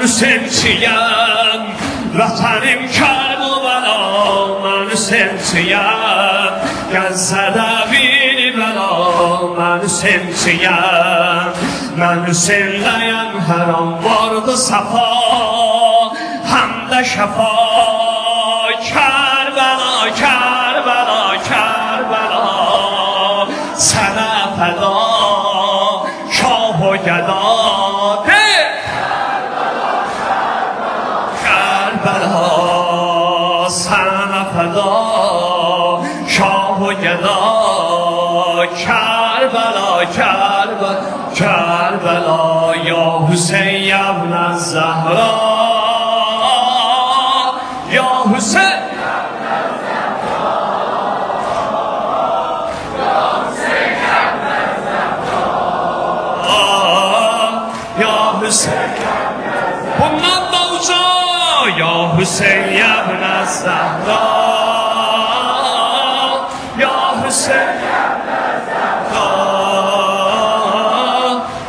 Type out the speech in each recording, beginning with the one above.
سنتیم وطنیم کرب و بلا من سنتیم گزده بینی بلا من سنتیم من سنتیم هران وارد صفا حمد شفا کربلا کربلا کربلا سنه فدا شاه و گدا کربلا سنه فدا شاه و گدا کربلا کربلا کربلا یا حسین ابن الزهرا یا حسین bundan da uca ya Hüseyin ya ibn Zahra ya Hüseyin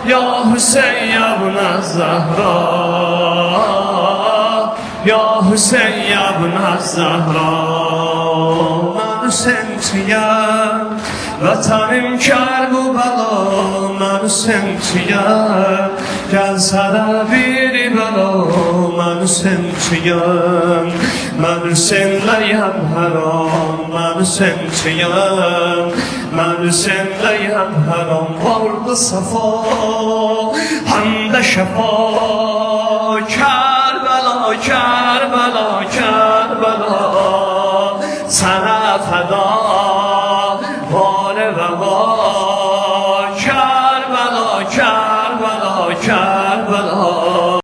ya Hüseyin ya ibn Zahra ya Hüseyin ya ibn Zahra mən sentiyəm vətənim kərb u bəla mən sentiyəm gəlsə də bir bəla mən sentiyəm mən senləyəm hər an mən sentiyəm mən senləyəm hər an vardı səfa həmdə şəfa